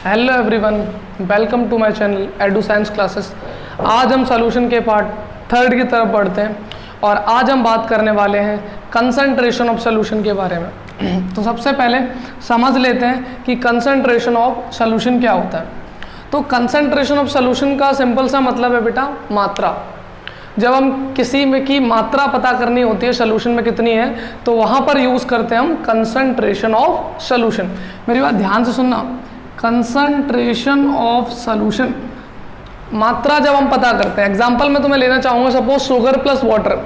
Hello everyone, welcome to my channel edu science classes. आज हम solution के part third की तरफ बढ़ते हैं और आज हम बात करने वाले हैं कंसंट्रेशन ऑफ सॉल्यूशन के बारे में। तो सबसे पहले समझ लेते हैं कि कंसंट्रेशन ऑफ सॉल्यूशन क्या होता है। तो कंसंट्रेशन ऑफ सॉल्यूशन का सिंपल सा मतलब है बेटा मात्रा। जब हम किसी में की मात्रा पता करनी होती है सॉल्यूशन में कितनी है, तो वहाँ पर यूज़ करते हैं हम कंसंट्रेशन ऑफ सॉल्यूशन। मेरी बात ध्यान से सुनना, कंसंट्रेशन ऑफ सॉल्यूशन मात्रा जब हम पता करते हैं, एग्जांपल में तुम्हें लेना चाहूँगा, सपोज शुगर प्लस वाटर,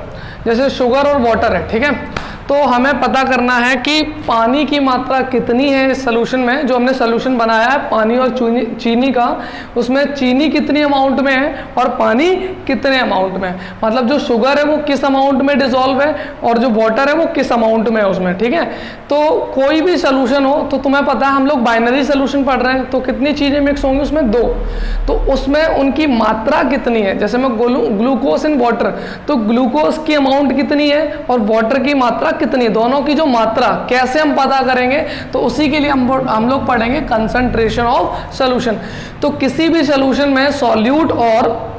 जैसे शुगर और वाटर है, ठीक है। तो हमें पता करना है कि पानी की मात्रा कितनी है इस सॉल्यूशन में। जो हमने सॉल्यूशन बनाया है पानी और चीनी का, उसमें चीनी कितनी अमाउंट में है और पानी कितने अमाउंट में है। मतलब जो शुगर है वो किस अमाउंट में डिसॉल्व है और जो वाटर है वो किस अमाउंट में है उसमें, ठीक है। तो कोई भी सॉल्यूशन हो तो तुम्हें पता है, हम लोग बाइनरी सॉल्यूशन पढ़ रहे हैं, तो कितनी चीज़ें मिक्स होंगी उसमें? दो। तो उसमें उनकी मात्रा कितनी है। जैसे मैं बोलूँ ग्लूकोज इन वाटर, तो ग्लूकोज की अमाउंट कितनी है और वाटर की मात्रा कितनी है, दोनों की जो मात्रा कैसे हम पता करेंगे, तो उसी के लिए हम लोग पढ़ेंगे कंसंट्रेशन ऑफ सॉल्यूशन। तो किसी भी सॉल्यूशन में सॉल्यूट और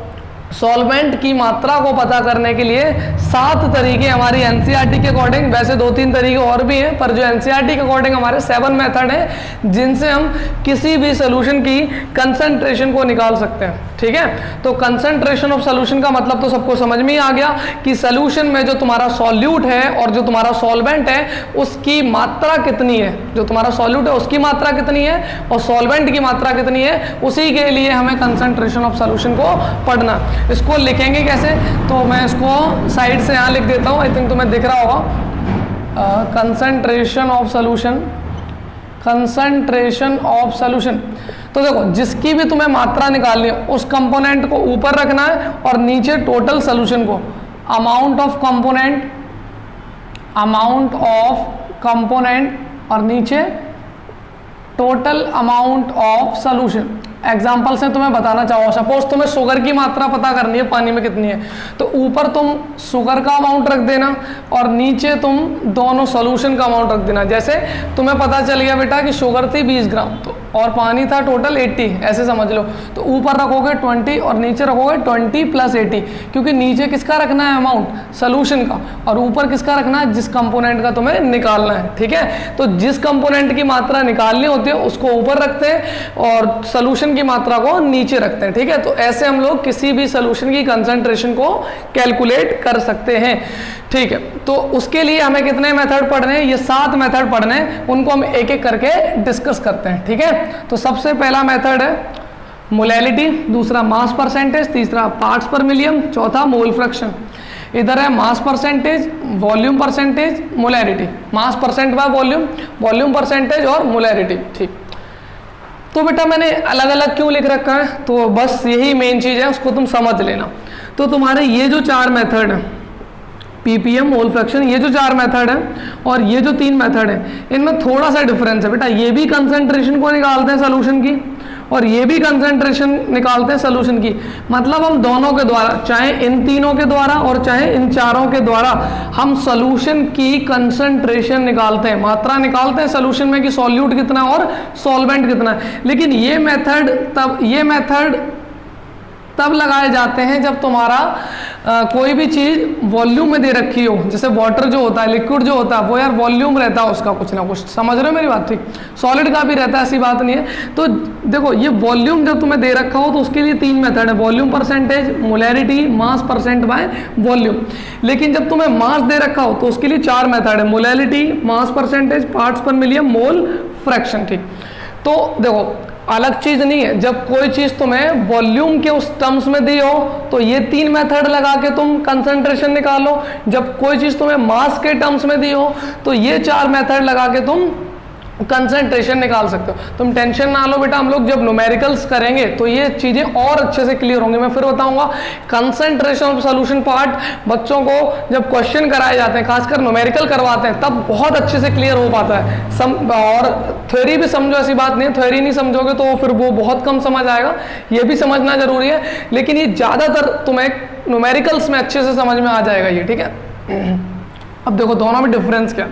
सॉल्वेंट की मात्रा को पता करने के लिए 7 तरीके हमारी एनसीईआरटी के अकॉर्डिंग, वैसे 2-3 तरीके और भी हैं, पर जो एनसीईआरटी के अकॉर्डिंग हमारे 7 मेथड हैं जिनसे हम किसी भी सॉल्यूशन की कंसंट्रेशन को निकाल सकते हैं, ठीक है। तो कंसंट्रेशन ऑफ सॉल्यूशन का मतलब तो सबको समझ में ही आ गया कि सॉल्यूशन में जो तुम्हारा सॉल्यूट है और जो तुम्हारा सॉल्वेंट है उसकी मात्रा कितनी है। जो तुम्हारा सॉल्यूट है उसकी मात्रा कितनी है और सॉल्वेंट की मात्रा कितनी है, उसी के लिए हमें कंसंट्रेशन ऑफ सॉल्यूशन को पढ़ना। इसको लिखेंगे कैसे, तो मैं इसको साइड से यहाँ लिख देता हूँ, आई थिंक तुम्हें दिख रहा होगा। Concentration of solution, concentration of solution. तो देखो, जिसकी भी तुम्हें मात्रा निकालनी है उस कंपोनेंट को ऊपर रखना है और नीचे टोटल सॉल्यूशन को amount of component, amount of component और नीचे total amount of solution. Example से तुम्हें बताना चाहूँगा, सपोज तुम्हें शुगर की मात्रा पता करनी है पानी में कितनी है, तो ऊपर तुम शुगर का अमाउंट रख देना और नीचे तुम दोनों सॉल्यूशन का अमाउंट रख देना। जैसे तुम्हें पता चल गया बेटा कि शुगर थी 20 ग्राम तो और पानी था टोटल 80, ऐसे समझ लो। तो ऊपर रखोगे 20 और नीचे रखोगे 20 + 80, क्योंकि नीचे किसका रखना है अमाउंट, सॉल्यूशन का, और ऊपर किसका रखना है, जिस कंपोनेंट का तुम्हें निकालना है, ठीक है। तो जिस कंपोनेंट की मात्रा निकालनी होती है उसको ऊपर रखते हैं और सॉल्यूशन की मात्रा को नीचे रखते हैं, ठीक है। तो ऐसे हम लोग किसी भी सॉल्यूशन की कंसंट्रेशन को कैलकुलेट कर सकते हैं, ठीक है। तो उसके लिए हमें कितने मेथड पढ़ने हैं, ये 7 मेथड पढ़ने हैं, उनको हम एक एक करके डिस्कस करते हैं, ठीक है। तो सबसे पहला मेथड है मोलैलिटी, दूसरा मास परसेंटेज, तीसरा पार्ट्स पर मिलियन, चौथा मोल फ्रैक्शन। इधर है mass percentage, volume percentage, molarity. Mass percent by volume, volume percentage और मोलैरिटी, ठीक। तो बेटा मैंने अलग अलग क्यों लिख रखा है, तो बस यही मेन चीज़ है, उसको तुम समझ लेना। तो तुम्हारे ये जो 4 मेथड है, पीपीएम, मोल फ्रैक्शन, ये जो 4 मेथड है और ये जो 3 मेथड है, इनमें थोड़ा सा डिफरेंस है बेटा। ये भी कंसंट्रेशन को निकालते हैं सॉल्यूशन की और ये भी कंसंट्रेशन निकालते हैं सॉल्यूशन की। मतलब हम दोनों के द्वारा, चाहे इन तीनों के द्वारा और चाहे इन चारों के द्वारा, हम सॉल्यूशन की कंसंट्रेशन निकालते हैं, मात्रा निकालते हैं सॉल्यूशन में कि सॉल्यूट कितना और सॉल्वेंट कितना है। लेकिन ये मेथड तब लगाए जाते हैं जब तुम्हारा कोई भी चीज़ वॉल्यूम में दे रखी हो। जैसे वाटर जो होता है, लिक्विड जो होता है, वो यार वॉल्यूम रहता है उसका कुछ ना कुछ, समझ रहे हो मेरी बात, ठीक। सॉलिड का भी रहता है, ऐसी बात नहीं है। तो देखो, ये वॉल्यूम जब तुम्हें दे रखा हो तो उसके लिए 3 मेथड है, volume percentage, molarity, mass percent by volume. लेकिन जब तुम्हें मास दे रखा हो तो उसके लिए 4 मेथड है, मोलैरिटी, मास परसेंटेज, पार्ट्स पर मिलियन, मोल फ्रैक्शन, ठीक। तो देखो, अलग चीज नहीं है, जब कोई चीज तुम्हें वॉल्यूम के उस टर्म्स में दी हो तो ये 3 मेथड लगा के तुम कंसंट्रेशन निकालो। जब कोई चीज तुम्हें मास के टर्म्स में दी हो तो ये 4 मेथड लगा के तुम कंसंट्रेशन निकाल सकते हो। तुम टेंशन ना लो बेटा, हम लोग जब न्यूमेरिकल्स करेंगे तो ये चीजें और अच्छे से क्लियर होंगी। मैं फिर बताऊंगा, कंसंट्रेशन ऑफ सॉल्यूशन पार्ट बच्चों को जब क्वेश्चन कराए जाते हैं, खासकर न्यूमेरिकल करवाते हैं, तब बहुत अच्छे से क्लियर हो पाता है। और थ्योरी भी समझो, ऐसी बात नहीं है, थ्योरी नहीं समझोगे तो फिर वो बहुत कम समझ आएगा, ये भी समझना जरूरी है। लेकिन ये ज्यादातर तुम्हें न्यूमेरिकल्स में अच्छे से समझ में आ जाएगा ये, ठीक है। अब देखो दोनों में डिफरेंस क्या।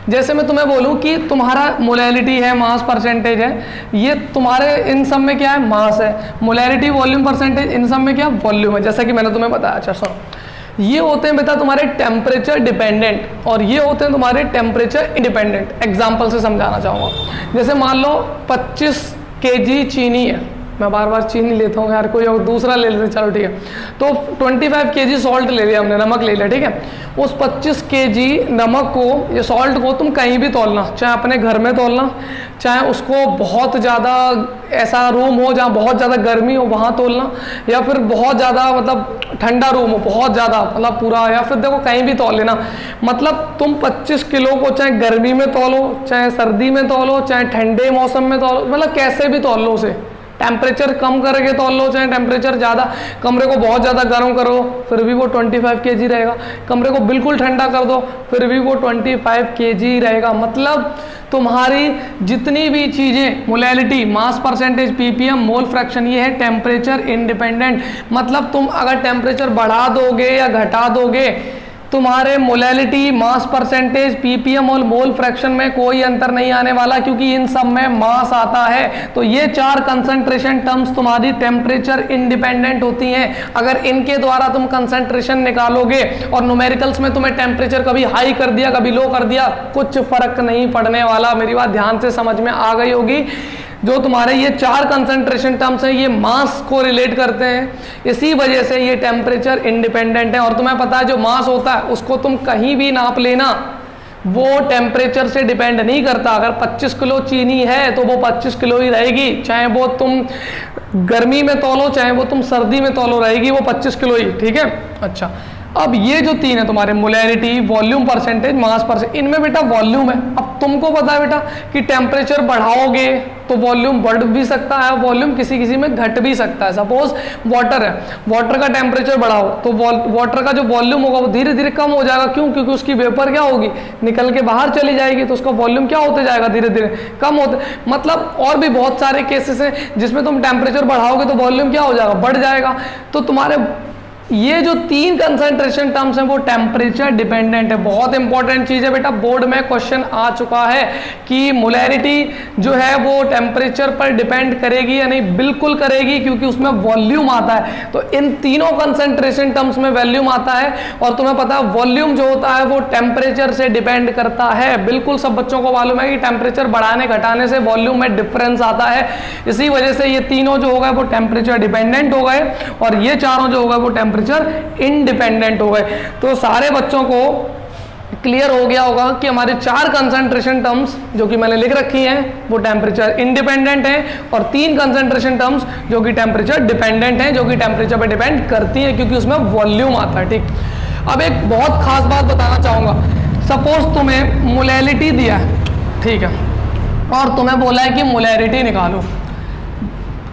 जैसे मैं तुम्हें बोलूं कि तुम्हारा मोलैलिटी है, मास परसेंटेज है, ये तुम्हारे इन सब में क्या है, मास है। मोलैलिटी वॉल्यूम परसेंटेज इन सब में क्या वॉल्यूम है, जैसा कि मैंने तुम्हें बताया। अच्छा सुनो, ये होते हैं बेटा तुम्हारे टेम्परेचर डिपेंडेंट और ये होते हैं तुम्हारे टेम्परेचर इंडिपेंडेंट। एग्जाम्पल से समझाना चाहूँगा। जैसे मान लो 25 kg चीनी है, मैं बार बार चीनी लेता हूँ यार, कोई और दूसरा ले लेते हैं, चलो ठीक है। तो 25 kg सॉल्ट ले लिया हमने, नमक ले लिया, ठीक है। उस 25 kg नमक को, ये सॉल्ट को तुम कहीं भी तोलना, चाहे अपने घर में तोलना, चाहे उसको बहुत ज़्यादा ऐसा रूम हो जहाँ बहुत ज़्यादा गर्मी हो वहाँ तोलना, या फिर बहुत ज़्यादा मतलब ठंडा रूम हो बहुत ज़्यादा मतलब पूरा, या फिर देखो कहीं भी तोल लेना। मतलब तुम 25 किलो को चाहे गर्मी में तोलो, चाहे सर्दी में तोलो, चाहे ठंडे मौसम में तोलो, मतलब कैसे भी तोल लो उसे। टेम्परेचर कम करके तोल लो, चाहे टेम्परेचर ज़्यादा, कमरे को बहुत ज़्यादा गर्म करो फिर भी वो 25 kg रहेगा, कमरे को बिल्कुल ठंडा कर दो फिर भी वो 25 kg रहेगा। मतलब तुम्हारी जितनी भी चीज़ें, molality, mass percentage, ppm, mole fraction, ये है टेम्परेचर इंडिपेंडेंट। मतलब तुम अगर टेम्परेचर बढ़ा दोगे या घटा दोगे, तुम्हारे मोलैलिटी, मास परसेंटेज, पीपीएम और मोल फ्रैक्शन में कोई अंतर नहीं आने वाला, क्योंकि इन सब में मास आता है। तो ये 4 कंसंट्रेशन टर्म्स तुम्हारी टेम्परेचर इंडिपेंडेंट होती हैं। अगर इनके द्वारा तुम कंसंट्रेशन निकालोगे और न्यूमेरिकल्स में तुम्हें टेम्परेचर कभी हाई कर दिया कभी लो कर दिया, कुछ फर्क नहीं पड़ने वाला। मेरी बात ध्यान से समझ में आ गई होगी। जो तुम्हारे ये 4 कंसंट्रेशन टर्म्स हैं ये मास को रिलेट करते हैं, इसी वजह से ये टेम्परेचर इंडिपेंडेंट है। और तुम्हें पता है जो मास होता है उसको तुम कहीं भी नाप लेना, वो टेम्परेचर से डिपेंड नहीं करता। अगर 25 किलो चीनी है तो वो 25 किलो ही रहेगी, चाहे वो तुम गर्मी में तोलो चाहे वो तुम सर्दी में तोलो, रहेगी वो 25 किलो ही, ठीक है। अच्छा, अब ये जो 3 है तुम्हारे, molarity, volume percentage, mass percentage, इनमें बेटा वॉल्यूम है। अब तुमको पता है बेटा कि टेम्परेचर बढ़ाओगे तो वॉल्यूम बढ़ भी सकता है, वॉल्यूम किसी किसी में घट भी सकता है। सपोज वाटर है, वाटर का टेम्परेचर बढ़ाओ तो वाटर का जो वॉल्यूम होगा वो धीरे धीरे कम हो जाएगा। क्यों? क्योंकि उसकी वेपर क्या होगी, निकल के बाहर चली जाएगी, तो उसका वॉल्यूम क्या होते जाएगा, धीरे धीरे कम होते। मतलब और भी बहुत सारे केसेस हैं जिसमें तुम टेम्परेचर बढ़ाओगे तो वॉल्यूम क्या हो जाएगा, बढ़ जाएगा। तो तुम्हारे ये जो 3 कंसंट्रेशन टर्म्स हैं वो टेम्परेचर डिपेंडेंट है। बहुत इंपॉर्टेंट चीज़ है बेटा, बोर्ड में क्वेश्चन आ चुका है कि मोलैरिटी जो है वो टेम्परेचर पर डिपेंड करेगी या नहीं। बिल्कुल करेगी, क्योंकि उसमें वॉल्यूम आता है। तो इन तीनों कंसंट्रेशन टर्म्स में वॉल्यूम आता है, और तुम्हें पता है वॉल्यूम जो होता है वो टेम्परेचर से डिपेंड करता है। बिल्कुल सब बच्चों को मालूम है कि टेम्परेचर बढ़ाने घटाने से वॉल्यूम में डिफरेंस आता है। इसी वजह से ये तीनों जो हो गए वो टेम्परेचर डिपेंडेंट हो गए, और ये चारों जो हो गए वो टेम्परेचर इंडिपेंडेंट हो गए। तो सारे बच्चों को क्लियर हो गया होगा कि हमारे 4 कंसंट्रेशन टर्म्स जो कि मैंने लिख रखी हैं वो टेम्परेचर इंडिपेंडेंट हैं, और 3 कंसंट्रेशन टर्म्स जो कि टेम्परेचर डिपेंडेंट हैं, जो कि टेम्परेचर पर डिपेंड करती है क्योंकि उसमें वॉल्यूम आता है। ठीक, अब एक बहुत खास बात बताना चाहूंगा। सपोज तुम्हें मोलैलिटी दिया है, ठीक है, और तुम्हें बोला है कि मोलैरिटी निकालो।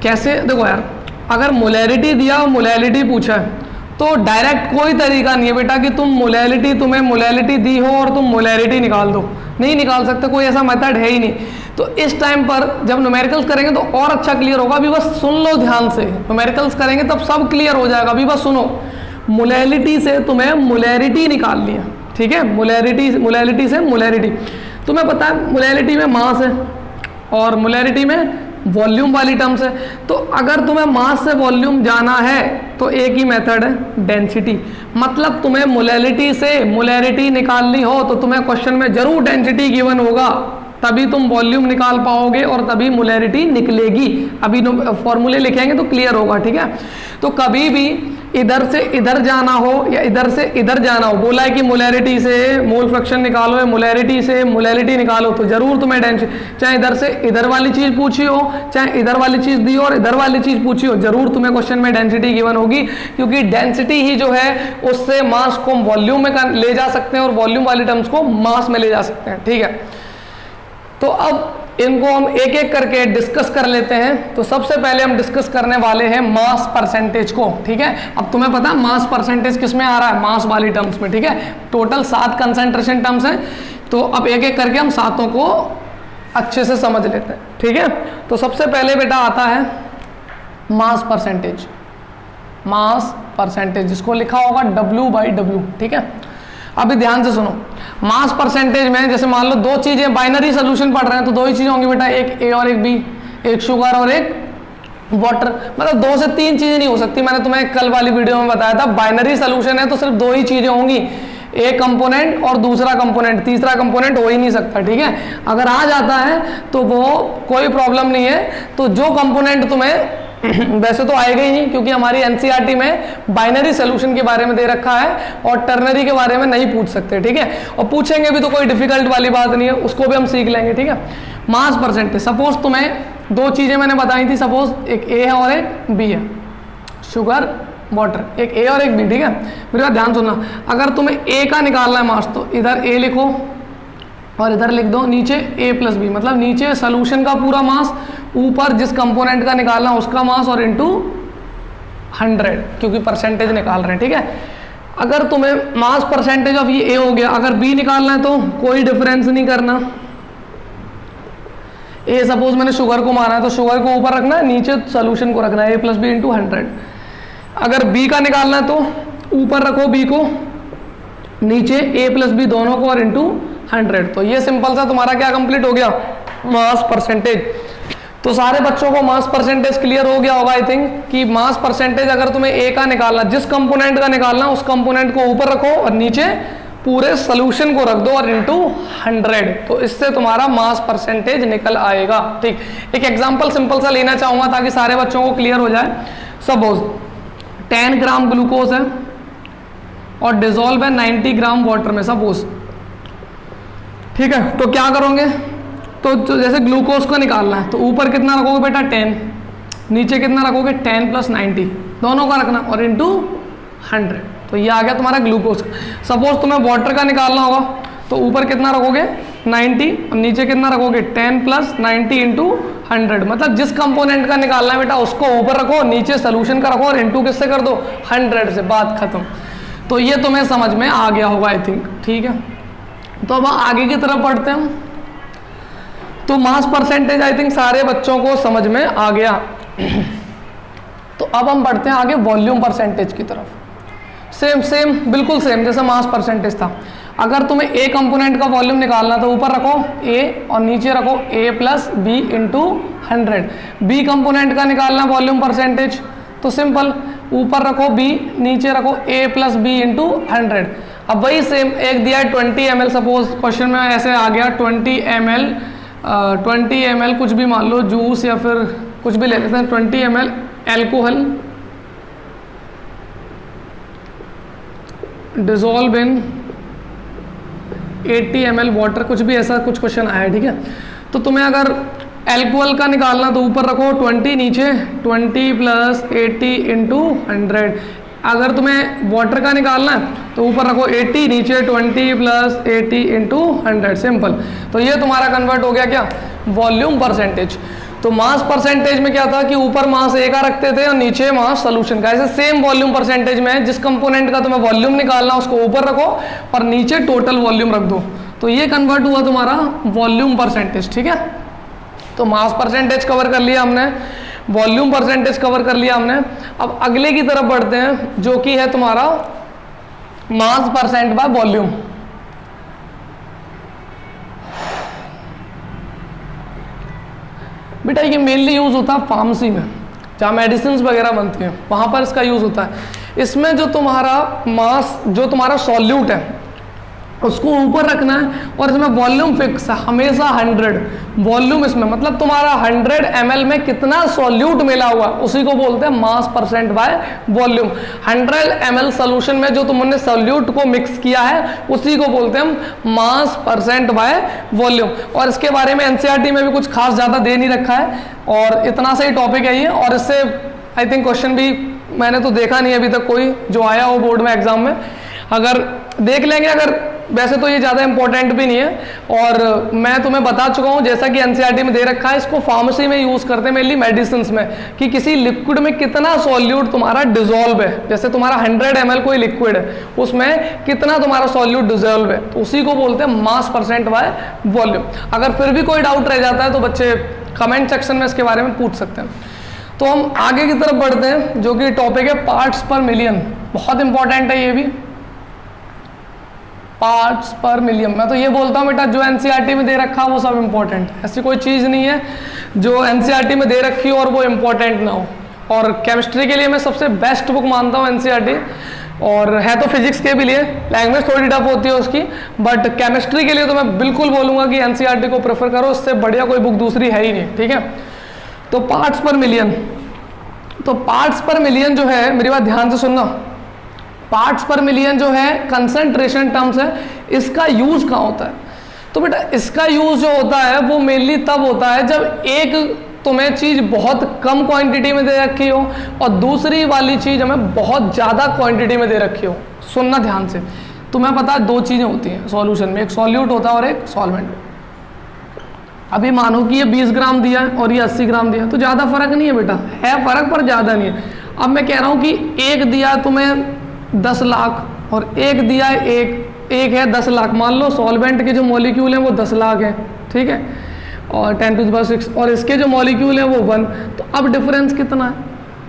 कैसे? देखो यार, अगर मोलैरिटी दिया और मोलैलिटी पूछा है तो डायरेक्ट कोई तरीका नहीं है बेटा कि तुम्हें मोलैलिटी दी हो और तुम मोलैरिटी निकाल दो। नहीं निकाल सकते, कोई ऐसा मेथड है ही नहीं। तो इस टाइम पर जब न्यूमेरिकल्स करेंगे तो और अच्छा क्लियर होगा। अभी बस सुन लो ध्यान से, न्यूमेरिकल्स करेंगे तब सब क्लियर हो जाएगा। अभी बस सुनो, मोलैलिटी से तुम्हें मोलैरिटी निकालनी है, ठीक है। मोलैलिटी से मोलैरिटी, तुम्हें पता है मोलैलिटी में मास है और मोलैरिटी में वॉल्यूम वाली टर्म्स है। तो अगर तुम्हें मास से वॉल्यूम जाना है तो एक ही मेथड है, डेंसिटी। मतलब तुम्हें मोलैलिटी से मोलैरिटी निकालनी हो तो तुम्हें क्वेश्चन में जरूर डेंसिटी गिवन होगा, तभी तुम वॉल्यूम निकाल पाओगे और तभी मोलैरिटी निकलेगी। अभी फॉर्मूले लिखेंगे तो क्लियर होगा, ठीक है। तो कभी भी इधर से इधर जाना हो या इधर से इधर जाना हो, बोला है कि मोलैरिटी से मोल फ्रैक्शन निकालो या मोलैरिटी से मोलैलिटी निकालो, तो जरूर तुम्हें डेंसिटी, चाहे इधर से इधर वाली चीज पूछी हो, चाहे इधर वाली चीज दी हो और इधर वाली चीज पूछी हो, जरूर तुम्हें क्वेश्चन में डेंसिटी गिवन होगी। क्योंकि डेंसिटी ही जो है उससे मास को वॉल्यूम में ले जा सकते हैं और वॉल्यूम वाली टर्म्स को मास में ले जा सकते हैं, ठीक है। तो अब इनको हम एक एक करके डिस्कस कर लेते हैं। तो सबसे पहले हम डिस्कस करने वाले हैं मास परसेंटेज को, ठीक है। अब तुम्हें पता है मास परसेंटेज किस में आ रहा है, मास वाली टर्म्स में, ठीक है। टोटल 7 कंसंट्रेशन टर्म्स हैं, तो अब एक एक करके हम सातों को अच्छे से समझ लेते हैं, ठीक है। तो सबसे पहले बेटा आता है मास परसेंटेज। मास परसेंटेज जिसको लिखा होगा W/W, ठीक है। अभी ध्यान से सुनो, मास परसेंटेज में जैसे मान लो दो चीजें बाइनरी सोल्यूशन पढ़ रहे हैं तो दो ही चीजें होंगी बेटा, एक ए और एक बी, एक शुगर और एक वाटर, मतलब दो से तीन चीजें नहीं हो सकती। मैंने तुम्हें कल वाली वीडियो में बताया था बाइनरी सोल्यूशन है तो सिर्फ दो ही चीजें होंगी, एक कंपोनेंट और दूसरा कंपोनेंट, तीसरा कंपोनेंट हो ही नहीं सकता, ठीक है। अगर आ जाता है तो वो कोई प्रॉब्लम नहीं है। तो जो कंपोनेंट तुम्हें वैसे तो आएगा ही नहीं क्योंकि हमारी एनसीईआरटी में बाइनरी सोल्यूशन के बारे में दे रखा है और टर्नरी के बारे में नहीं पूछ सकते, ठीक है। और पूछेंगे भी तो कोई डिफिकल्ट वाली बात नहीं है, उसको भी हम सीख लेंगे, ठीक है। मास परसेंटेज, सपोज तुम्हें दो चीजें मैंने बताई थी, सपोज एक ए है और एक बी है, शुगर वाटर, एक ए और एक बी, ठीक है। मेरे बात ध्यान सुनना, अगर तुम्हें ए का निकालना है मास तो इधर ए लिखो और इधर लिख दो नीचे ए प्लस बी, मतलब नीचे सोल्यूशन का पूरा मास, ऊपर जिस कंपोनेंट का निकालना उसका मास और इनटू 100 क्योंकि परसेंटेज निकाल रहे हैं, ठीक है। अगर तुम्हें मास परसेंटेज ऑफ ये ए हो गया, अगर बी निकालना है तो कोई डिफरेंस नहीं करना। ए सपोज मैंने शुगर को माना है तो शुगर को ऊपर रखना है, नीचे सोल्यूशन को रखना है, ए प्लस बी इंटू 100। अगर बी का निकालना है तो ऊपर रखो बी को, नीचे ए प्लस बी दोनों को और इंटू 100। तो ये सिंपल सा तुम्हारा क्या कंप्लीट हो गया, मास परसेंटेज। तो सारे बच्चों को मास परसेंटेज क्लियर हो गया होगा आई थिंक, कि मास परसेंटेज अगर तुम्हें ए का निकालना, जिस कंपोनेंट का निकालना उस कंपोनेंट को ऊपर रखो और नीचे पूरे सोल्यूशन को रख दो और इंटू 100, तो इससे तुम्हारा मास परसेंटेज निकल आएगा, ठीक। एक एग्जांपल सिंपल सा लेना चाहूंगा ताकि सारे बच्चों को क्लियर हो जाए। सपोज 10 ग्राम ग्लूकोज है और डिजोल्व है 90 ग्राम वाटर में, सपोज, ठीक है। तो क्या करोगे, तो जैसे ग्लूकोज को निकालना है तो ऊपर कितना रखोगे बेटा 10, नीचे कितना रखोगे 10 प्लस 90 दोनों का रखना और इंटू 100, तो ये आ गया तुम्हारा ग्लूकोज। सपोज तुम्हें वाटर का निकालना होगा तो ऊपर कितना रखोगे 90 और नीचे कितना रखोगे 10 प्लस 90 इंटू 100, मतलब जिस कंपोनेंट का निकालना है बेटा उसको ऊपर रखो, नीचे सोल्यूशन का रखो और इंटू किससे कर दो 100 से, बात खत्म। तो ये तुम्हें समझ में आ गया होगा आई थिंक, ठीक है। तो अब आगे की तरफ बढ़ते हैं। तो मास परसेंटेज आई थिंक सारे बच्चों को समझ में आ गया। तो अब हम बढ़ते हैं आगे वॉल्यूम परसेंटेज की तरफ। सेम बिल्कुल सेम जैसे मास परसेंटेज था। अगर तुम्हें ए कंपोनेंट का वॉल्यूम निकालना तो ऊपर रखो ए और नीचे रखो a plus b into 100। B component का निकालना वॉल्यूम परसेंटेज तो सिंपल, ऊपर रखो बी, नीचे रखो ए प्लस बी इंटू 100। अब वही सेम एक दिया है 20 ml, सपोज क्वेश्चन में ऐसे आ गया 20 ml कुछ भी मान लो जूस या फिर कुछ भी ले लेते हैं, 20 ml alcohol dissolve in 80 ml water, कुछ भी ऐसा कुछ क्वेश्चन आया है, ठीक है। तो तुम्हें अगर एल्कोहल का निकालना तो ऊपर रखो 20, नीचे 20 प्लस 80 इंटू 100। अगर तुम्हें वाटर का निकालना है तो ऊपर रखो 80, नीचे 20 प्लस 80 इंटू 100, सिंपल। तो ये तुम्हारा कन्वर्ट हो गया क्या, वॉल्यूम परसेंटेज। तो मास परसेंटेज में क्या था कि ऊपर मास ए का रखते थे और नीचे मास सोल्यूशन का। ऐसे सेम वॉल्यूम परसेंटेज में जिस कंपोनेंट का तुम्हें वॉल्यूम निकालना उसको ऊपर रखो और नीचे टोटल वॉल्यूम रख दो, तो ये कन्वर्ट हुआ तुम्हारा वॉल्यूम परसेंटेज, ठीक है। तो मास परसेंटेज कवर कर लिया हमने, वॉल्यूम परसेंटेज कवर कर लिया हमने। अब अगले की तरफ बढ़ते हैं जो कि है तुम्हारा मास परसेंट बाय वॉल्यूम। बेटा ये मेनली यूज होता है फार्मेसी में, जहाँ मेडिसिन वगैरह बनती हैं वहाँ पर इसका यूज होता है। इसमें जो तुम्हारा मास, जो तुम्हारा सॉल्यूट है उसको ऊपर रखना है और इसमें वॉल्यूम फिक्स है हमेशा 100 वॉल्यूम। इसमें मतलब तुम्हारा 100 ml में कितना सॉल्यूट मिला हुआ उसी को बोलते हैं मास percent by volume. 100 ml solution में जो तुमने सॉल्यूट को मिक्स किया है उसी को बोलते हैं हम मास परसेंट बाय वॉल्यूम। और इसके बारे में एनसीईआरटी में भी कुछ खास ज़्यादा दे नहीं रखा है और इतना सही टॉपिक है ये। और इससे आई थिंक क्वेश्चन भी मैंने तो देखा नहीं अभी तक कोई जो आया हो बोर्ड में एग्जाम में, अगर देख लेंगे। अगर वैसे तो ये ज़्यादा इंपॉर्टेंट भी नहीं है और मैं तुम्हें बता चुका हूँ जैसा कि एनसीईआरटी में दे रखा है, इसको फार्मेसी में यूज़ करते हैं मेनली मेडिसिन में, कि किसी लिक्विड में कितना सॉल्यूट तुम्हारा डिजोल्व है। जैसे तुम्हारा 100 ml कोई लिक्विड है उसमें कितना तुम्हारा सॉल्यूट डिजोल्व है, तो उसी को बोलते हैं मास परसेंट बाय वॉल्यूम। अगर फिर भी कोई डाउट रह जाता है तो बच्चे कमेंट सेक्शन में इसके बारे में पूछ सकते हैं। तो हम आगे की तरफ बढ़ते हैं जो कि टॉपिक है पार्ट्स पर मिलियन। बहुत इंपॉर्टेंट है ये भी। पार्ट्स पर मिलियन। मैं तो ये बोलता हूँ बेटा जो एनसीईआरटी में दे रखा है वो सब इंपॉर्टेंट, ऐसी कोई चीज़ नहीं है जो एनसीईआरटी में दे रखी हो और वो इंपॉर्टेंट ना हो। और केमिस्ट्री के लिए मैं सबसे बेस्ट बुक मानता हूँ एनसीईआरटी, और है तो फिजिक्स के भी लिए, लैंग्वेज थोड़ी टफ होती है उसकी, बट केमिस्ट्री के लिए तो मैं बिल्कुल बोलूँगा कि एनसीईआरटी को प्रेफर करो, इससे बढ़िया कोई बुक दूसरी है ही नहीं। ठीक है, तो पार्ट्स पर मिलियन, तो पार्ट्स पर मिलियन जो है, मेरी बात ध्यान से सुनना, पार्ट्स पर मिलियन जो है कंसंट्रेशन टर्म्स है, इसका यूज कहाँ होता है? तो बेटा इसका यूज जो होता है वो मेनली तब होता है जब एक तुम्हें चीज बहुत कम क्वांटिटी में दे रखी हो और दूसरी वाली चीज हमें बहुत ज्यादा क्वांटिटी में दे रखी हो। सुनना ध्यान से, तुम्हें पता है दो चीजें होती हैं सॉल्यूशन में, एक सॉल्यूट होता है और एक सॉल्वेंट। अभी मानो कि ये 20 ग्राम दिया है और ये 80 ग्राम दिया, तो ज्यादा फर्क नहीं है बेटा, है फर्क पर ज्यादा नहीं है। अब मैं कह रहा हूं कि एक दिया तुम्हें 10 लाख और एक दिया है एक है 10 लाख। मान लो सॉल्वेंट के जो मॉलिक्यूल हैं वो 10 लाख हैं, ठीक है, और 10⁻⁶, और इसके जो मॉलिक्यूल हैं वो 1, तो अब डिफरेंस कितना है?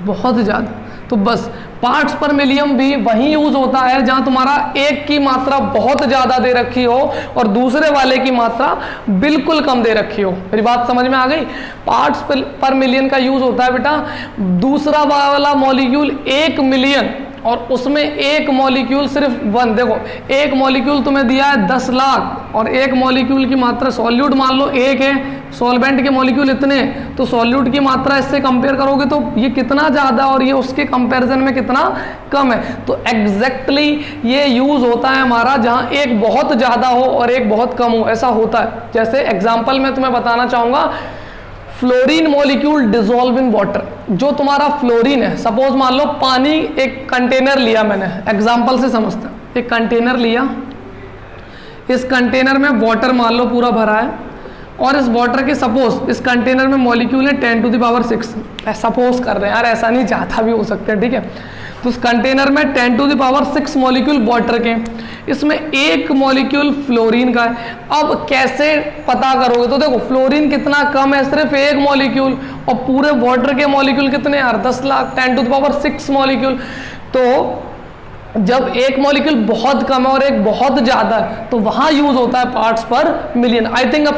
बहुत ज़्यादा। तो बस पार्ट्स पर मिलियन भी वहीं यूज होता है जहां तुम्हारा एक की मात्रा बहुत ज़्यादा दे रखी हो और दूसरे वाले की मात्रा बिल्कुल कम दे रखी हो। मेरी बात समझ में आ गई? पार्ट्स पर मिलियन का यूज होता है बेटा, दूसरा वाला मॉलिक्यूल 1 मिलियन और उसमें एक मॉलिक्यूल सिर्फ 1। देखो एक मॉलिक्यूल तुम्हें दिया है 10 लाख और एक मॉलिक्यूल की मात्रा सॉल्यूट मान लो 1 है, सॉल्वेंट के मॉलिक्यूल इतने, तो सॉल्यूट की मात्रा इससे कंपेयर करोगे तो ये कितना ज़्यादा और ये उसके कंपैरिजन में कितना कम है। तो एग्जैक्टली ये यूज होता है हमारा जहाँ एक बहुत ज़्यादा हो और एक बहुत कम हो, ऐसा होता है। जैसे एग्जाम्पल मैं तुम्हें बताना चाहूँगा, fluorine molecule dissolve in water. जो तुम्हारा फ्लोरीन है, सपोज मान लो पानी एक कंटेनर लिया मैंने, एग्जांपल से समझते हैं, एक कंटेनर लिया, इस कंटेनर में वाटर मान लो पूरा भरा है और इस वाटर के सपोज इस कंटेनर में मॉलिक्यूल है 10⁻⁶। सपोज कर रहे हैं यार, ऐसा नहीं, ज़्यादा भी हो सकते हैं, ठीक है। तो उस कंटेनर में 10⁻⁶ मॉलिक्यूल वाटर के, इसमें एक मॉलिक्यूल फ्लोरीन का है। अब कैसे पता करोगे? तो देखो फ्लोरीन कितना कम है, सिर्फ एक मॉलिक्यूल, और पूरे वाटर के मॉलिक्यूल कितने यार 10 लाख, 10⁻⁶ मॉलिक्यूल। तो जब एक मॉलिक्यूल बहुत कम है और एक बहुत ज्यादा है तो वहां यूज होता है पार्ट्स पर मिलियन। आई थिंक अब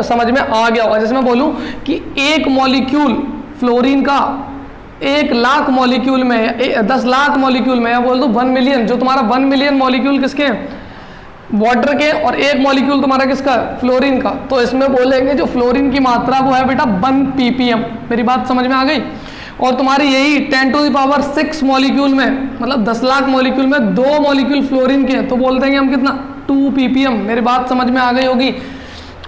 समझ में आ गया होगा। जैसे मैं बोलूं कि एक मॉलिक्यूल फ्लोरीन का 1 लाख मॉलिक्यूल में है, 10 लाख मॉलिक्यूल में, या बोल दो 1 मिलियन, जो तुम्हारा 1 मिलियन मॉलिक्यूल किसके हैं? वाटर के, और एक मॉलिक्यूल तुम्हारा किसका? फ्लोरीन का। तो इसमें बोलेंगे जो फ्लोरीन की मात्रा वो है बेटा 1 ppm। मेरी बात समझ में आ गई? और तुम्हारी यही 10⁻⁶ मॉलिक्यूल में, मतलब 10 लाख मॉलिक्यूल में 2 मॉलिक्यूल फ्लोरीन के हैं, तो बोल देंगे हम कितना? 2 ppm। मेरी बात समझ में आ गई होगी।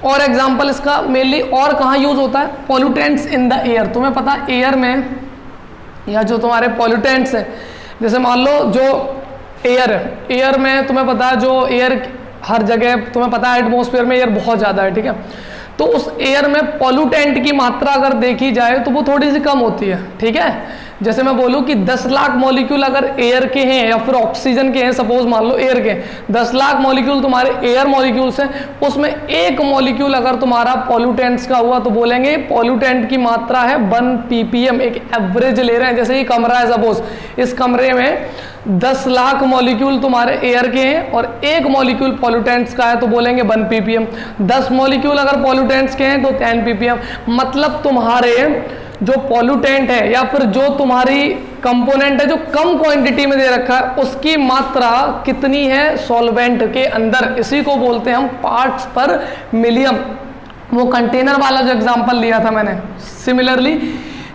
और एग्जाम्पल इसका मेनली और कहाँ यूज होता है? Pollutants in the air. तुम्हें पता है एयर में, या जो तुम्हारे पॉल्यूटेंट्स हैं, जैसे मान लो जो एयर है, एयर में तुम्हें पता है जो एयर हर जगह, तुम्हें पता है एटमॉस्फेयर में एयर बहुत ज़्यादा है, ठीक है। तो उस एयर में पॉल्यूटेंट की मात्रा अगर देखी जाए तो वो थोड़ी सी कम होती है, ठीक है। जैसे मैं बोलूँ कि 10 लाख मॉलिक्यूल अगर एयर के हैं या फिर ऑक्सीजन के हैं, सपोज मान लो एयर के 10 लाख मॉलिक्यूल तुम्हारे एयर मॉलिक्यूल्स हैं, उसमें एक मॉलिक्यूल अगर तुम्हारा पॉल्यूटेंट्स का हुआ तो बोलेंगे पॉल्यूटेंट की मात्रा है 1 ppm। एक एवरेज ले रहे हैं, जैसे ये कमरा है, सपोज इस कमरे में 10 लाख मॉलिक्यूल तुम्हारे एयर के हैं और एक मॉलिक्यूल पॉल्यूटेंट्स का है तो बोलेंगे 1 ppm। 10 मॉलिक्यूल अगर पॉल्यूटेंट्स के हैं तो 10 ppm। मतलब तुम्हारे जो पॉल्यूटेंट है या फिर जो तुम्हारी कंपोनेंट है जो कम क्वांटिटी में दे रखा है, उसकी मात्रा कितनी है सॉल्वेंट के अंदर, इसी को बोलते हैं हम पार्ट्स पर मिलियन। वो कंटेनर वाला जो एग्जांपल लिया था मैंने, सिमिलरली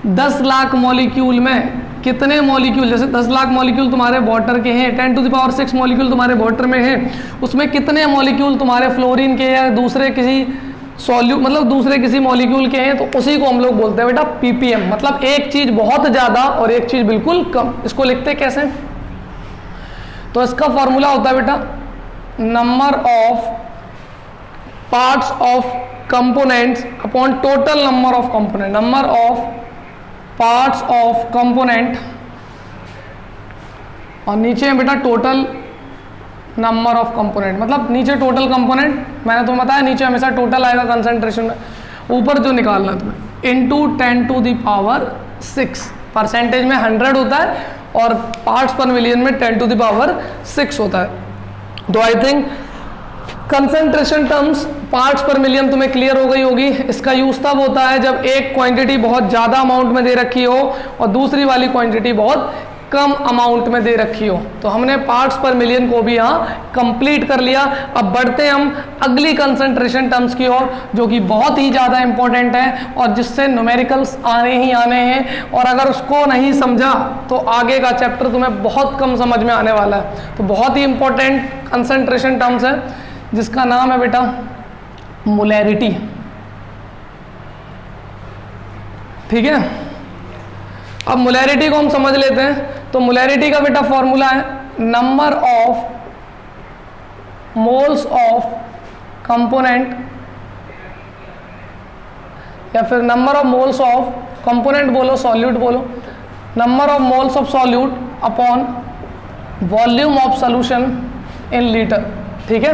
10 लाख मॉलिक्यूल में कितने मॉलिक्यूल, जैसे 10 लाख मॉलिक्यूल तुम्हारे वाटर के हैं, 10⁻⁶ मॉलिक्यूल तुम्हारे वाटर में हैं, उसमें कितने मॉलिक्यूल तुम्हारे फ्लोरीन के या दूसरे किसी मतलब दूसरे किसी मॉलिक्यूल के हैं, तो उसी को हम लोग बोलते हैं बेटा ppm। मतलब एक चीज बहुत ज्यादा और एक चीज बिल्कुल कम। इसको लिखते कैसे? तो इसका फॉर्मूला होता है बेटा number of parts of components upon total number of component. Number of parts of component और नीचे है बेटा टोटल नंबर ऑफ कंपोनेंट। मतलब नीचे टोटल कंपोनेंट, मैंने तुम्हें बताया नीचे हमेशा टोटल आएगा कंसंट्रेशन में, ऊपर जो निकालना है तुम्हें इनटू 10⁻⁶। परसेंटेज में 100 होता है और पार्ट्स पर मिलियन में 10⁻⁶ होता है। तो I think concentration terms parts पर मिलियन तुम्हें क्लियर हो गई होगी। इसका यूज तब होता है जब एक क्वांटिटी बहुत ज़्यादा अमाउंट में दे रखी हो और दूसरी वाली क्वांटिटी बहुत कम अमाउंट में दे रखी हो। तो हमने पार्ट्स पर मिलियन को भी यहाँ कंप्लीट कर लिया। अब बढ़ते हैं हम अगली कंसंट्रेशन टर्म्स की ओर, जो कि बहुत ही ज़्यादा इंपॉर्टेंट है और जिससे न्यूमेरिकल्स आने ही आने हैं, और अगर उसको नहीं समझा तो आगे का चैप्टर तुम्हें बहुत कम समझ में आने वाला है। तो बहुत ही इंपॉर्टेंट कंसंट्रेशन टर्म्स है जिसका नाम है बेटा मोलैरिटी। ठीक है, अब मोलैरिटी को हम समझ लेते हैं। तो मोलैरिटी का बेटा फॉर्मूला है number of moles of component, या फिर number of moles of component बोलो, सॉल्यूट बोलो, number of moles of solute upon volume of solution in litre. ठीक है,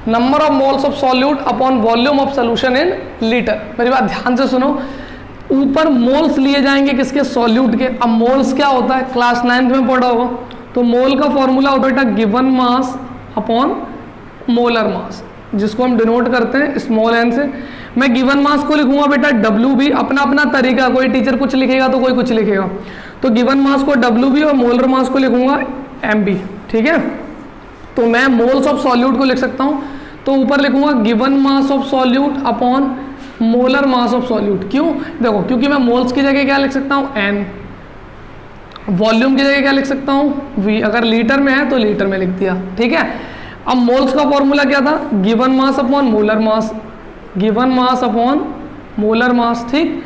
number of moles of solute upon volume of solution in litre. मेरी बात ध्यान से सुनो, ऊपर मोल्स लिए जाएंगे किसके, सॉल्यूट के। अब मोल्स क्या होता है, क्लास 9th में पढ़ा होगा। तो मोल का फॉर्मूला होता है बेटा given mass upon molar mass, जिसको हम डिनोट करते हैं स्मॉल एन से। मैं गिवन मास को लिखूंगा बेटा WB, अपना अपना तरीका, कोई टीचर कुछ लिखेगा तो कोई कुछ लिखेगा। तो गिवन मास को WB और मोलर मास को लिखूंगा MB। ठीक है, तो मैं मोल्स ऑफ सॉल्यूट को लिख सकता हूं, तो ऊपर लिखूंगा given mass of solute upon molar mass of solute. क्यों, देखो क्योंकि मैं मोल्स की जगह क्या लिख सकता हूं N, वॉल्यूम की जगह क्या लिख सकता हूं V, अगर लीटर में है तो लीटर में लिख दिया। ठीक है, अब मोल्स का फॉर्मूला क्या था, given mass upon molar mass, given mass upon molar mass. ठीक,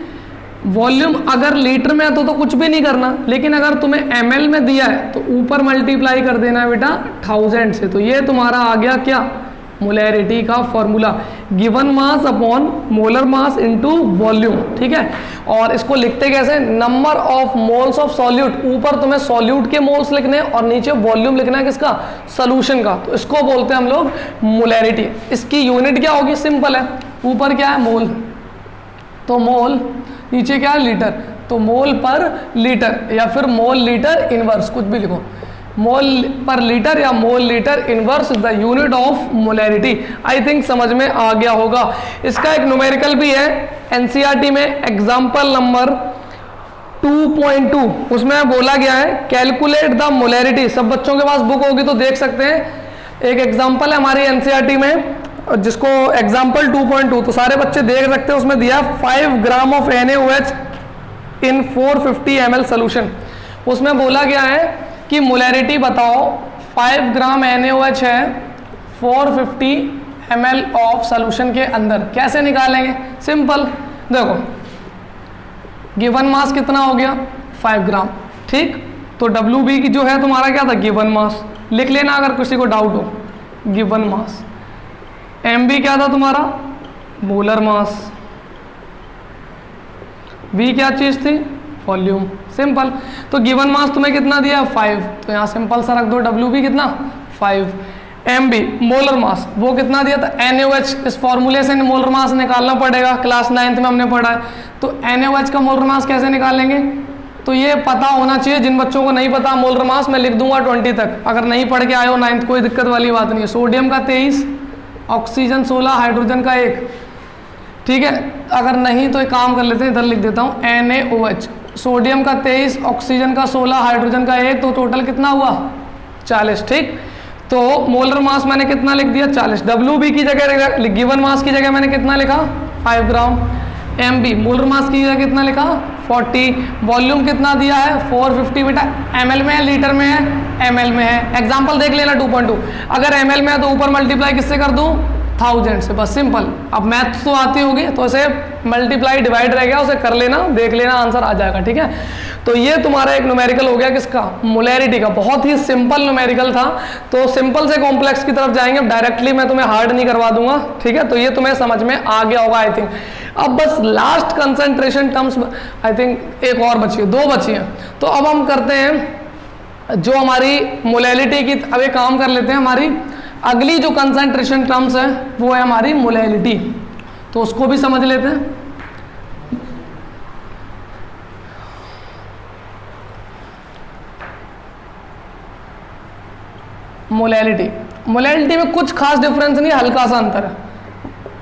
वॉल्यूम अगर लीटर में है तो कुछ भी नहीं करना, लेकिन अगर तुम्हें ml में दिया है तो ऊपर मल्टीप्लाई कर देना है बेटा 1000 से। तो ये तुम्हारा आ गया क्या, मोलैरिटी का formula, given mass upon molar mass into volume. ठीक है, और इसको लिखते कैसे, number of moles of solute, ऊपर तुम्हें सॉल्यूट के मोल्स लिखने हैं और नीचे वॉल्यूम लिखना है किसका, सॉल्यूशन का। तो इसको बोलते हैं हम लोग मोलैरिटी। इसकी यूनिट क्या होगी, सिंपल है, ऊपर क्या है मोल, तो मोल, नीचे क्या है लीटर, तो मोल पर लीटर, या फिर मोल लीटर इनवर्स, कुछ भी लिखो, मोल पर लीटर या mole litre inverse is the unit of molarity. I think समझ में आ गया होगा। इसका एक न्यूमेरिकल भी है एनसीईआरटी में, एग्जाम्पल नंबर 2.2, उसमें बोला गया है कैलकुलेट द मोलैरिटी। सब बच्चों के पास बुक होगी तो देख सकते हैं। एक एग्जाम्पल है हमारी एनसीईआरटी में जिसको एग्जाम्पल 2.2, तो सारे बच्चे देख सकते हैं, उसमें दिया 5 gram of NaOH in 450 ml solution. उसमें बोला गया है कि मोलैरिटी बताओ, 5 ग्राम NaOH है 450 ml ऑफ सोल्यूशन के अंदर, कैसे निकालेंगे, सिंपल, देखो गिवन मास कितना हो गया 5 ग्राम। ठीक, तो WB की जो है तुम्हारा क्या था, गिवन मास, लिख लेना अगर किसी को डाउट हो, गिवन मास। MB क्या था तुम्हारा, मोलर मास। V क्या चीज थी, वॉल्यूम, सिंपल। तो गिवन मास तुम्हें कितना दिया 5, तो यहाँ सिंपल सा रख दो, WB कितना 5, MB मोलर मास वो कितना दिया था NaOH। इस फॉर्मूले से मोलर मास निकालना पड़ेगा, क्लास 9th में हमने पढ़ा है। तो NaOH का मोलर मास कैसे निकालेंगे, तो ये पता होना चाहिए। जिन बच्चों को नहीं पता मोलर मास मैं लिख दूंगा 20 तक, अगर नहीं पढ़ के आए हो 9th कोई दिक्कत वाली बात नहीं है। सोडियम का 23, ऑक्सीजन 16, हाइड्रोजन का 1। ठीक है, अगर नहीं तो एक काम कर लेते हैं, इधर लिख देता हूँ NaOH, सोडियम का 23, ऑक्सीजन का 16, हाइड्रोजन का 1, तो टोटल कितना हुआ 40। ठीक, तो मोलर मास मैंने कितना लिख दिया 40। WB की जगह, गिवन मास की जगह मैंने कितना लिखा 5 ग्राम। MB मोलर मास की जगह कितना लिखा 40। वॉल्यूम कितना दिया है 450, बेटा ml में है लीटर में है, ml में है। एग्जाम्पल देख लेना 2.2, अगर ml में है तो ऊपर मल्टीप्लाई किससे कर दूं 1000 से, बस सिंपल। अब मैथ तो आती होगी तो इसे मल्टीप्लाई डिवाइड रह गया, उसे कर लेना, देख लेना, आंसर आ जाएगा। ठीक है, तो ये तुम्हारा एक न्यूमेरिकल हो गया किसका, मोलैरिटी का। बहुत ही सिंपल न्यूमेरिकल था, तो सिंपल से कॉम्प्लेक्स की तरफ जाएंगे। डायरेक्टली मैं तुम्हें हार्ड नहीं करवा दूंगा। ठीक है, तो ये तुम्हें समझ में आ गया होगा आई थिंक। अब बस last concentration terms I think एक और बची है, 2 बची हैं। तो अब हम करते हैं जो हमारी मोलैरिटी की, अब एक काम कर लेते हैं, हमारी अगली जो कंसंट्रेशन टर्म्स है वो है हमारी मोलैरिटी, तो उसको भी समझ लेते हैं। मोलैरिटी, मोलैरिटी में कुछ खास डिफरेंस नहीं, हल्का सा अंतर है।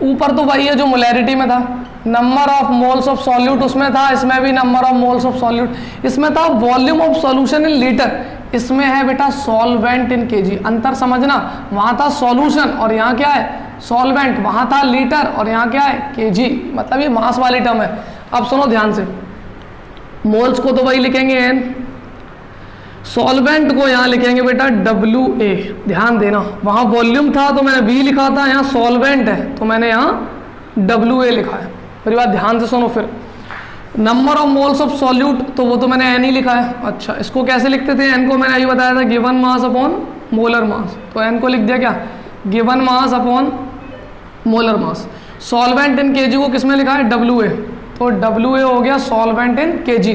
ऊपर तो वही है जो मोलैरिटी में था, number of moles of solute उसमें था, इसमें भी number of moles of solute. इसमें था volume of solution in litre, इसमें है बेटा सॉल्वेंट इन केजी। अंतर समझना, वहां था सॉल्यूशन और यहाँ क्या है सॉल्वेंट, वहां था लीटर और यहाँ क्या है केजी, मतलब ये मास वाली टर्म है। अब सुनो ध्यान से, मोल्स को तो वही लिखेंगे एन, सॉल्वेंट को यहाँ लिखेंगे बेटा WA। ध्यान देना, वहां वॉल्यूम था तो मैंने V लिखा था, यहाँ सॉल्वेंट है तो मैंने यहाँ WA लिखा है। मेरी बात ध्यान से सुनो। फिर number of moles of solute, तो वो तो मैंने N ही लिखा है। अच्छा, इसको कैसे लिखते थे? N को मैंने अभी बताया था given mass upon molar mass, तो N को लिख दिया क्या given mass upon molar mass. Solvent in KG को किसमें लिखा है WA, तो WA हो गया सॉल्वेंट इन केजी।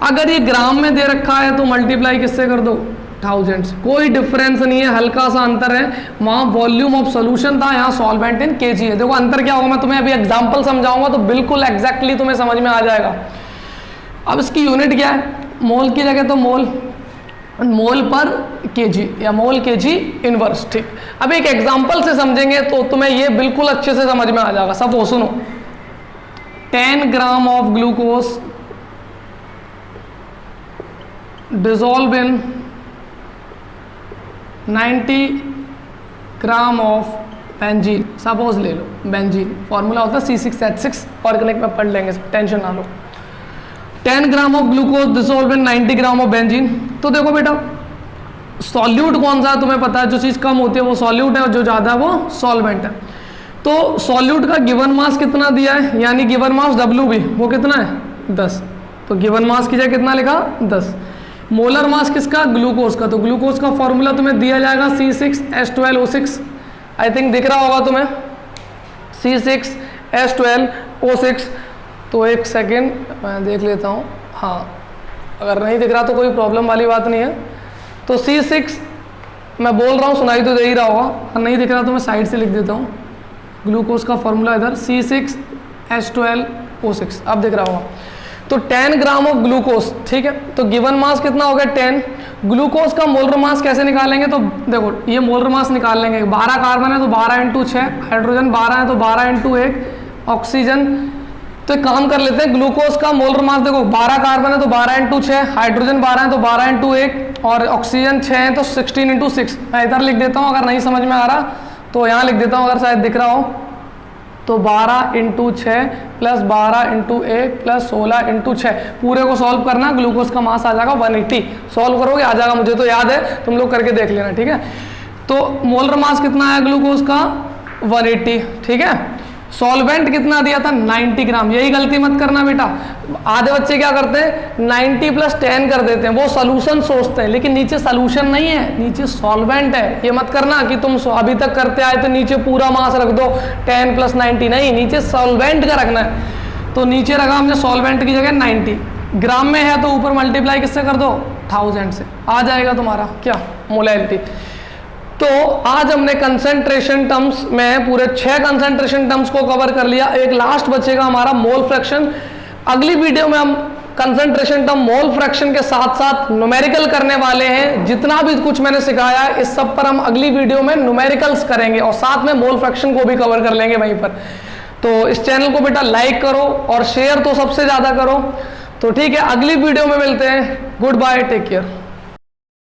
अगर ये ग्राम में दे रखा है तो मल्टीप्लाई किससे कर दो 1000 से, कोई डिफरेंस नहीं है, हल्का सा अंतर है। वहाँ वॉल्यूम ऑफ सॉल्यूशन था, यहाँ सॉल्वेंट इन केजी है। देखो अंतर क्या होगा, मैं तुम्हें अभी एग्जांपल समझाऊंगा तो बिल्कुल एग्जैक्टली तुम्हें समझ में आ जाएगा। अब इसकी यूनिट क्या है, मोल की जगह तो मोल, मोल पर केजी या मोल केजी इनवर्स। ठीक, अब एक एग्जाम्पल से समझेंगे तो तुम्हें ये बिल्कुल अच्छे से समझ में आ जाएगा। सब वो सुनो, 10 gram of glucose dissolve in 90 gram of benzene. Suppose ले लो बेंजीन, फॉर्मूला होता है C6H6, ऑर्गेनिक में पढ़ लेंगे, टेंशन ना लो। 10 gram of glucose dissolve in 90 gram of benzene. तो देखो बेटा सॉल्यूट कौन सा है तुम्हें पता है, जो चीज़ कम होती है वो सॉल्यूट है और जो ज़्यादा है वो सॉल्वेंट है। तो सॉल्यूट का गिवन मास कितना दिया है, यानी गिवन मास WB वो कितना है 10, तो गिवन मास की जगह कितना लिखा 10। मोलर मास किसका, ग्लूकोज का, तो ग्लूकोज का फॉर्मूला तुम्हें दिया जाएगा C6H12O6। आई थिंक दिख रहा होगा तुम्हें C6H12O6। तो एक सेकेंड मैं देख लेता हूँ, हाँ अगर नहीं दिख रहा तो कोई प्रॉब्लम वाली बात नहीं है। तो C6 मैं बोल रहा हूँ, सुनाई तो दे ही रहा होगा, अगर नहीं दिख रहा तो मैं साइड से लिख देता हूँ। ग्लूकोज का फॉर्मूला इधर C6H12O6, अब दिख रहा होगा। तो 10 ग्राम ऑफ ग्लूकोज, ठीक है, तो गिवन मास कितना हो गया 10। ग्लूकोज का मोलर मास कैसे निकालेंगे, तो देखो ये मोलर मास निकाल लेंगे, 12 कार्बन है तो 12 × 6, हाइड्रोजन 12 है तो 12 × 1 ऑक्सीजन। तो एक काम कर लेते हैं, ग्लूकोज का मोलर मास देखो 12 कार्बन है तो 12 × 6, हाइड्रोजन 12 है तो 12 × 1 और ऑक्सीजन 6 है तो 16 × 6। मैं इधर लिख देता हूँ, अगर नहीं समझ में आ रहा तो यहाँ लिख देता हूँ, अगर शायद दिख रहा हो तो 12 × 6 प्लस 12 × 1 प्लस 16 × 6। पूरे को सॉल्व करना, ग्लूकोज का मास आ जाएगा 180। सॉल्व करोगे आ जाएगा, मुझे तो याद है, तुम लोग करके देख लेना, ठीक है। तो मोलर मास कितना है ग्लूकोज का 180, ठीक है। सॉल्वेंट कितना दिया था 90 ग्राम, यही गलती मत करना बेटा। आधे बच्चे क्या करते हैं 90 + 10 कर देते हैं, वो सॉल्यूशन सोचते हैं, लेकिन नीचे सॉल्यूशन नहीं है, नीचे सॉल्वेंट है। ये मत करना कि तुम अभी तक करते आए तो नीचे पूरा मास रख दो 10 + 90, नहीं, नीचे सॉल्वेंट का रखना है। तो नीचे रखा हमने सॉल्वेंट की जगह 90 ग्राम में है, तो ऊपर मल्टीप्लाई किससे कर दो 1000 से, आ जाएगा तुम्हारा क्या मोलैरिटी। तो आज हमने कंसंट्रेशन टर्म्स में पूरे 6 कंसंट्रेशन टर्म्स को कवर कर लिया। एक लास्ट बचेगा हमारा मोल फ्रैक्शन। अगली वीडियो में हम कंसंट्रेशन टर्म मोल फ्रैक्शन के साथ साथ न्यूमेरिकल करने वाले हैं। जितना भी कुछ मैंने सिखाया है इस सब पर हम अगली वीडियो में न्यूमेरिकल्स करेंगे और साथ में मोल फ्रैक्शन को भी कवर कर लेंगे वहीं पर। तो इस चैनल को बेटा लाइक करो और शेयर तो सबसे ज्यादा करो। तो ठीक है, अगली वीडियो में मिलते हैं। Good bye, take care.